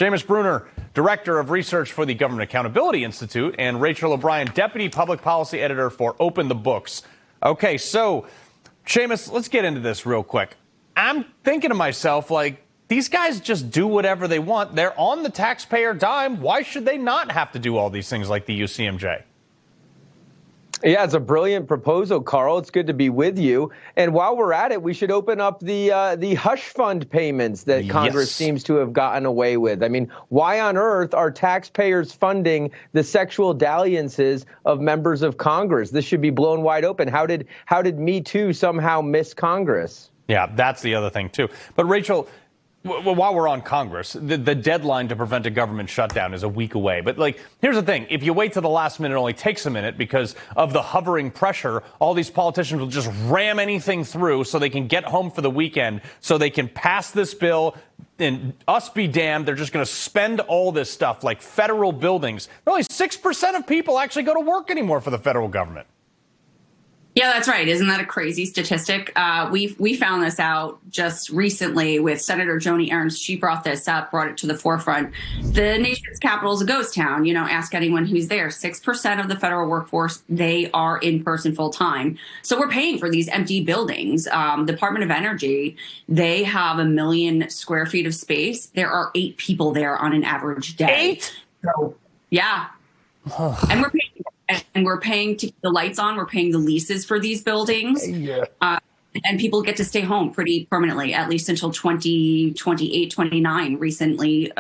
Seamus Bruner, Director of Research for the Government Accountability Institute, and Rachel O'Brien, Deputy Public Policy Editor for Open the Books. Okay, so, Seamus, let's get into this real quick. I'm thinking to myself, like, these guys just do whatever they want. They're on the taxpayer dime. Why should they not have to do all these things like the UCMJ? Yeah, it's a brilliant proposal, Carl. It's good to be with you. And while we're at it, we should open up the hush fund payments that Congress seems to have gotten away with. I mean, why on earth are taxpayers funding the sexual dalliances of members of Congress? This should be blown wide open. How did Me Too somehow miss Congress? Yeah, that's the other thing, too. But, Rachel, while we're on Congress, the deadline to prevent a government shutdown is a week away. But, like, here's the thing. If you wait till the last minute, it only takes a minute because of the hovering pressure. All these politicians will just ram anything through so they can get home for the weekend, so they can pass this bill. And us be damned, they're just going to spend all this stuff like federal buildings. Only 6% of people actually go to work anymore for the federal government. Yeah, that's right. Isn't that a crazy statistic? We found this out just recently with Senator Joni Ernst. She brought this up, brought it to the forefront. The nation's capital is a ghost town. You know, ask anyone who's there. 6% of the federal workforce, they are in person full time. So we're paying for these empty buildings. Department of Energy, they have 1 million square feet of space. There are 8 people there on an average day. 8? So, yeah. And we're paying to keep the lights on. We're paying the leases for these buildings. Yeah. And people get to stay home pretty permanently, at least until 2028, 29. Recently,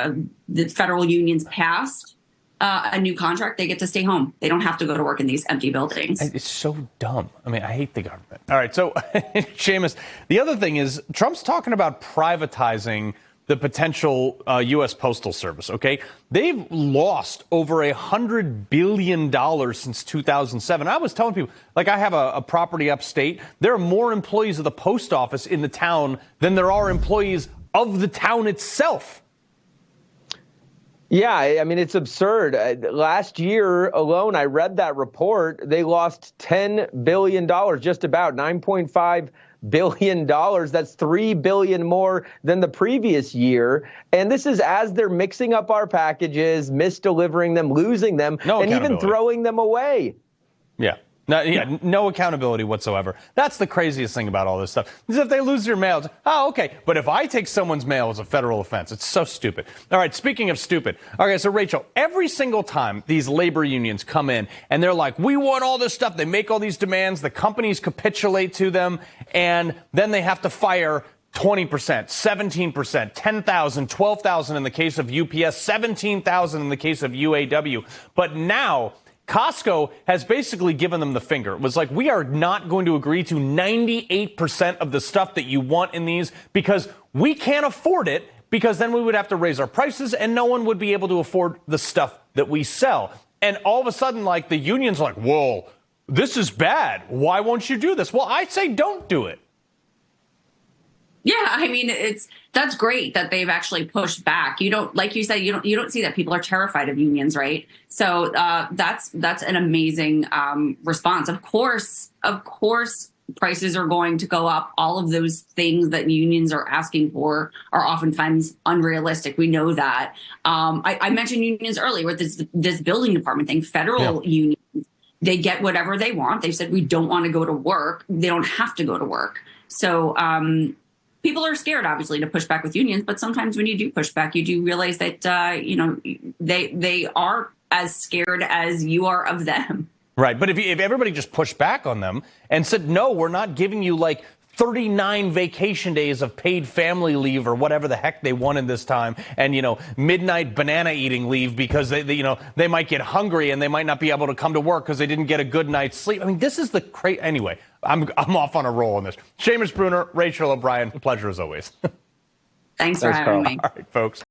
the federal unions passed a new contract. They get to stay home. They don't have to go to work in these empty buildings. It's so dumb. I mean, I hate the government. All right. So, Seamus, the other thing is Trump's talking about privatizing the potential U.S. Postal Service, okay? They've lost over $100 billion since 2007. I was telling people, like, I have a property upstate. There are more employees of the post office in the town than there are employees of the town itself. Yeah, I mean, it's absurd. Last year alone, I read that report. They lost $10 billion, just about $9.5 billion. That's $3 billion more than the previous year. And this is as they're mixing up our packages, misdelivering them, losing them, and even throwing them away. Yeah. No accountability whatsoever. That's the craziest thing about all this stuff. Is if they lose your mail, okay. But if I take someone's mail, it's a federal offense. It's so stupid. All right, speaking of stupid. Okay, so Rachel, every single time these labor unions come in and they're like, we want all this stuff, they make all these demands, the companies capitulate to them, and then they have to fire 20%, 17%, 10,000, 12,000 in the case of UPS, 17,000 in the case of UAW. But now Costco has basically given them the finger. It was like, we are not going to agree to 98% of the stuff that you want in these because we can't afford it, because then we would have to raise our prices and no one would be able to afford the stuff that we sell. And all of a sudden, like, the union's like, whoa, this is bad. Why won't you do this? Well, I say don't do it. Yeah, I mean, that's great that they've actually pushed back. You don't, like you said, you don't see that people are terrified of unions, right? So that's an amazing response. Of course, prices are going to go up. All of those things that unions are asking for are oftentimes unrealistic. We know that. I mentioned unions earlier with this building department thing. Federal unions, they get whatever they want. They said we don't want to go to work. They don't have to go to work. So people are scared, obviously, to push back with unions. But sometimes when you do push back, you do realize that they are as scared as you are of them. Right. But if everybody just pushed back on them and said, no, we're not giving you like 39 vacation days of paid family leave or whatever the heck they wanted this time, and, midnight banana eating leave because they might get hungry and they might not be able to come to work because they didn't get a good night's sleep. I mean, this is the crazy. Anyway, I'm off on a roll on this. Seamus Bruner, Rachel O'Brien, pleasure as always. Thanks for having me. All right, folks.